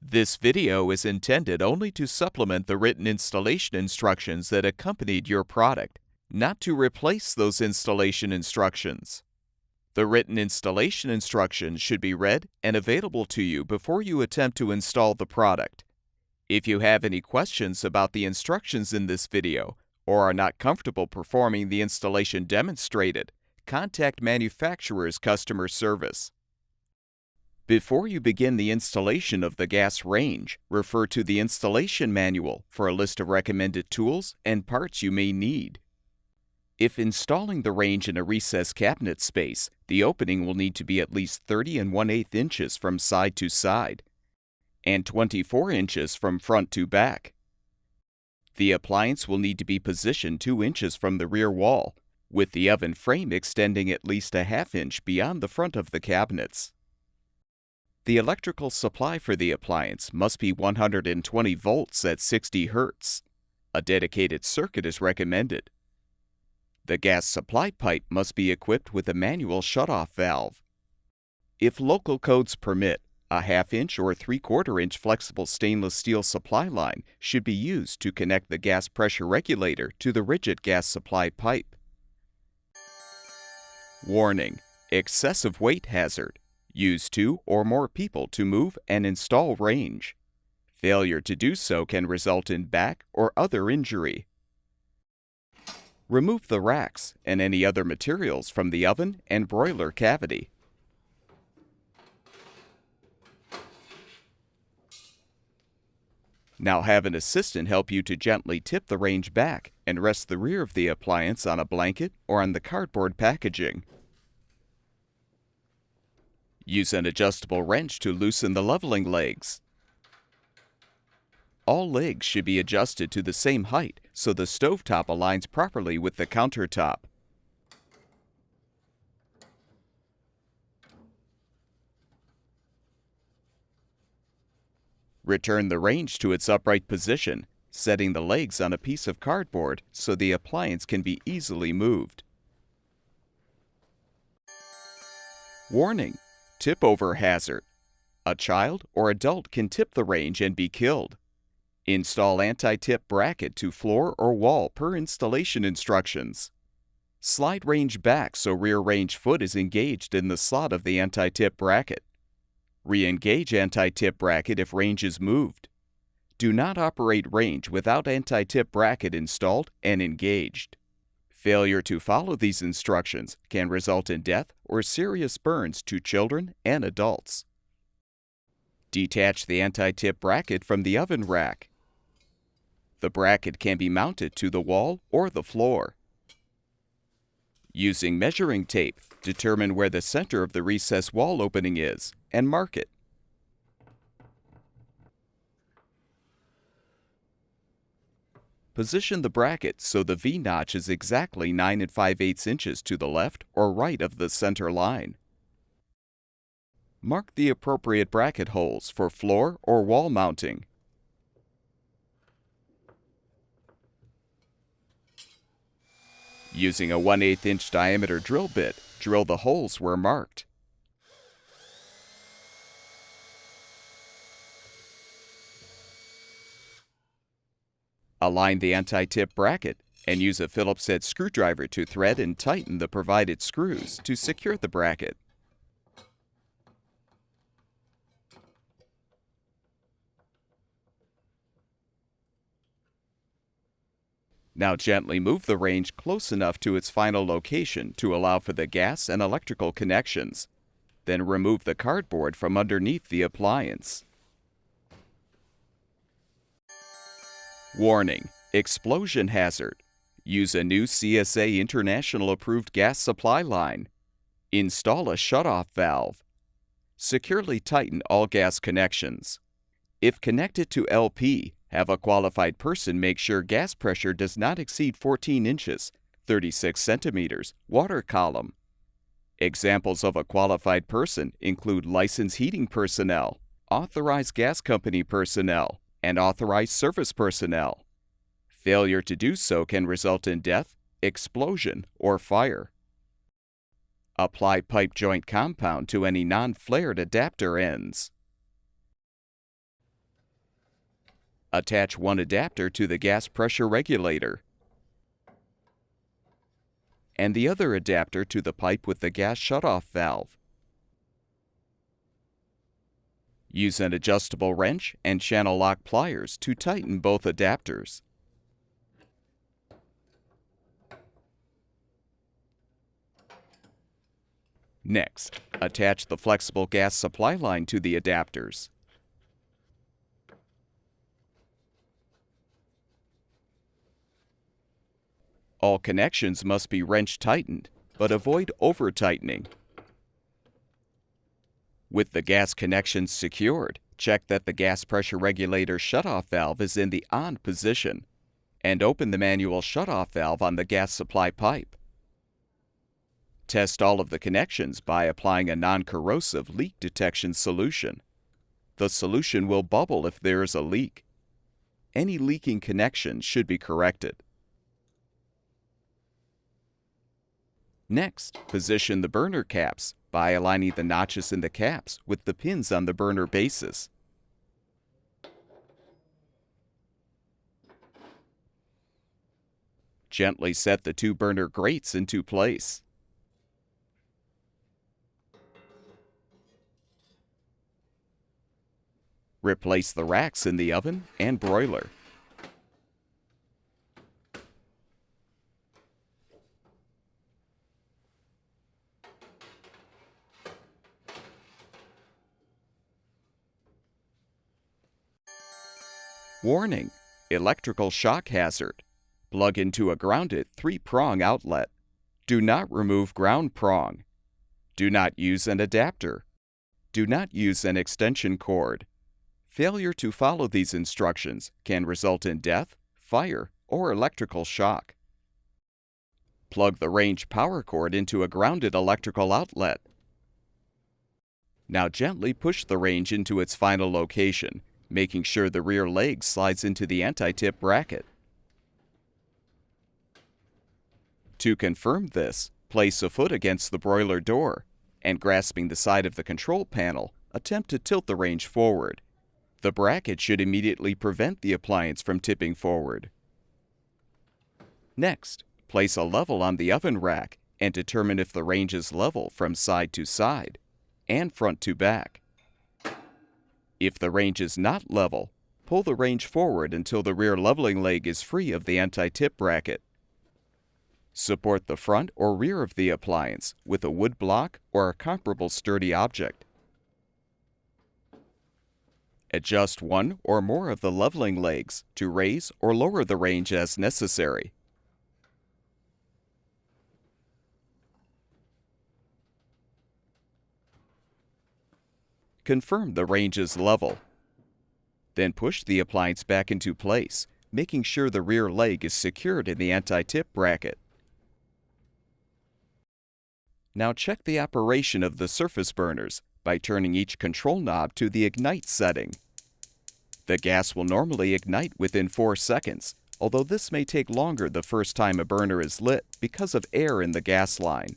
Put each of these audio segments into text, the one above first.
This video is intended only to supplement the written installation instructions that accompanied your product, not to replace those installation instructions. The written installation instructions should be read and available to you before you attempt to install the product. If you have any questions about the instructions in this video or are not comfortable performing the installation demonstrated, contact manufacturer's customer service. Before you begin the installation of the gas range, refer to the installation manual for a list of recommended tools and parts you may need. If installing the range in a recessed cabinet space, the opening will need to be at least 30 1/8 inches from side to side and 24 inches from front to back. The appliance will need to be positioned 2 inches from the rear wall, with the oven frame extending at least a ½ inch beyond the front of the cabinets. The electrical supply for the appliance must be 120 volts at 60 Hz. A dedicated circuit is recommended. The gas supply pipe must be equipped with a manual shutoff valve. If local codes permit, a ½ inch or 3/4 inch flexible stainless steel supply line should be used to connect the gas pressure regulator to the rigid gas supply pipe. Warning: excessive weight hazard. Use 2 or more people to move and install range. Failure to do so can result in back or other injury. Remove the racks and any other materials from the oven and broiler cavity. Now have an assistant help you to gently tip the range back and rest the rear of the appliance on a blanket or on the cardboard packaging. Use an adjustable wrench to loosen the leveling legs. All legs should be adjusted to the same height so the stovetop aligns properly with the countertop. Return the range to its upright position, setting the legs on a piece of cardboard so the appliance can be easily moved. Warning: tip-over hazard. A child or adult can tip the range and be killed. Install anti-tip bracket to floor or wall per installation instructions. Slide range back so rear range foot is engaged in the slot of the anti-tip bracket. Re-engage anti-tip bracket if range is moved. Do not operate range without anti-tip bracket installed and engaged. Failure to follow these instructions can result in death or serious burns to children and adults. Detach the anti-tip bracket from the oven rack. The bracket can be mounted to the wall or the floor. Using measuring tape, determine where the center of the recessed wall opening is and mark it. Position the bracket so the V-notch is exactly 9 5/8 inches to the left or right of the center line. Mark the appropriate bracket holes for floor or wall mounting. Using a 1/8 inch diameter drill bit, drill the holes where marked. Align the anti-tip bracket and use a Phillips head screwdriver to thread and tighten the provided screws to secure the bracket. Now gently move the range close enough to its final location to allow for the gas and electrical connections. Then remove the cardboard from underneath the appliance. Warning: explosion hazard. Use a new CSA International approved gas supply line. Install a shutoff valve. Securely tighten all gas connections. If connected to LP, have a qualified person make sure gas pressure does not exceed 14 inches, 36 centimeters, water column. Examples of a qualified person include licensed heating personnel, authorized gas company personnel, and authorized service personnel. Failure to do so can result in death, explosion, or fire. Apply pipe joint compound to any non-flared adapter ends. Attach one adapter to the gas pressure regulator and the other adapter to the pipe with the gas shutoff valve. Use an adjustable wrench and channel lock pliers to tighten both adapters. Next, attach the flexible gas supply line to the adapters. All connections must be wrench tightened, but avoid over-tightening. With the gas connections secured, check that the gas pressure regulator shutoff valve is in the on position, and open the manual shutoff valve on the gas supply pipe. Test all of the connections by applying a non-corrosive leak detection solution. The solution will bubble if there is a leak. Any leaking connections should be corrected. Next, position the burner caps by aligning the notches in the caps with the pins on the burner bases. Gently set the two burner grates into place. Replace the racks in the oven and broiler. Warning: electrical shock hazard. Plug into a grounded 3-prong outlet. Do not remove ground prong. Do not use an adapter. Do not use an extension cord. Failure to follow these instructions can result in death, fire, or electrical shock. Plug the range power cord into a grounded electrical outlet. Now gently push the range into its final location, making sure the rear leg slides into the anti-tip bracket. To confirm this, place a foot against the broiler door, and grasping the side of the control panel, attempt to tilt the range forward. The bracket should immediately prevent the appliance from tipping forward. Next, place a level on the oven rack and determine if the range is level from side to side and front to back. If the range is not level, pull the range forward until the rear leveling leg is free of the anti-tip bracket. Support the front or rear of the appliance with a wood block or a comparable sturdy object. Adjust one or more of the leveling legs to raise or lower the range as necessary. Confirm the range is level. Then push the appliance back into place, making sure the rear leg is secured in the anti-tip bracket. Now check the operation of the surface burners by turning each control knob to the ignite setting. The gas will normally ignite within 4 seconds, although this may take longer the first time a burner is lit because of air in the gas line.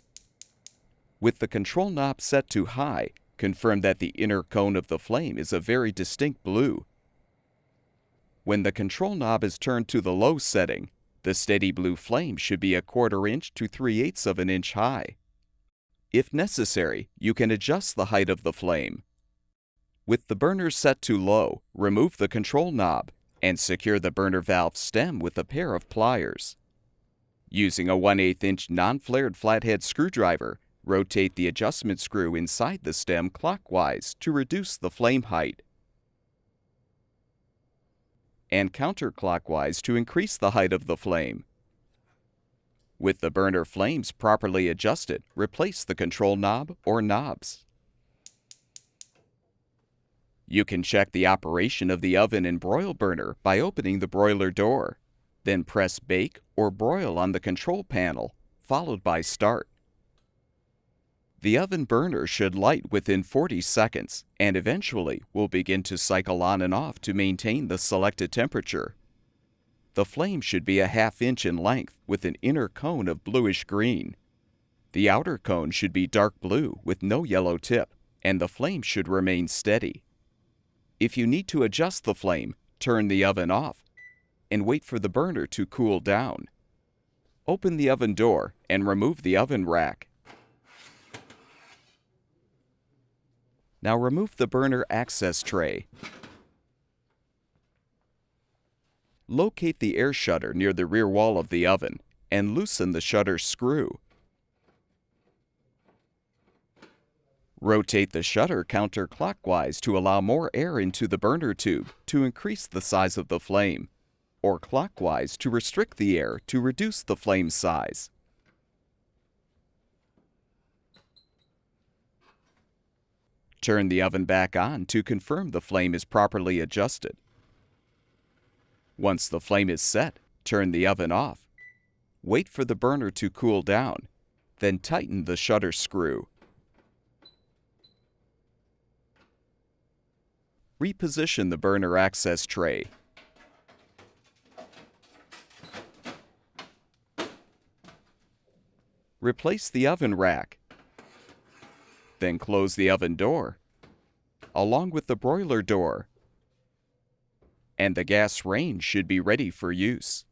With the control knob set to high, confirm that the inner cone of the flame is a very distinct blue. When the control knob is turned to the low setting, the steady blue flame should be 1/4 inch to 3/8 of an inch high. If necessary, you can adjust the height of the flame. With the burner set to low, remove the control knob and secure the burner valve stem with a pair of pliers. Using a 1/8 inch non-flared flathead screwdriver, rotate the adjustment screw inside the stem clockwise to reduce the flame height, and counterclockwise to increase the height of the flame. With the burner flames properly adjusted, replace the control knob or knobs. You can check the operation of the oven and broil burner by opening the broiler door. Then press Bake or Broil on the control panel, followed by Start. The oven burner should light within 40 seconds and eventually will begin to cycle on and off to maintain the selected temperature. The flame should be 1/2 inch in length with an inner cone of bluish green. The outer cone should be dark blue with no yellow tip, and the flame should remain steady. If you need to adjust the flame, Turn the oven off and wait for the burner to cool down. Open the oven door and remove the oven rack. Now remove the burner access tray. Locate the air shutter near the rear wall of the oven and loosen the shutter screw. Rotate the shutter counterclockwise to allow more air into the burner tube to increase the size of the flame, or clockwise to restrict the air to reduce the flame size. Turn the oven back on to confirm the flame is properly adjusted. Once the flame is set, turn the oven off. Wait for the burner to cool down, then tighten the shutter screw. Reposition the burner access tray. Replace the oven rack. Then close the oven door, along with the broiler door. And the gas range should be ready for use.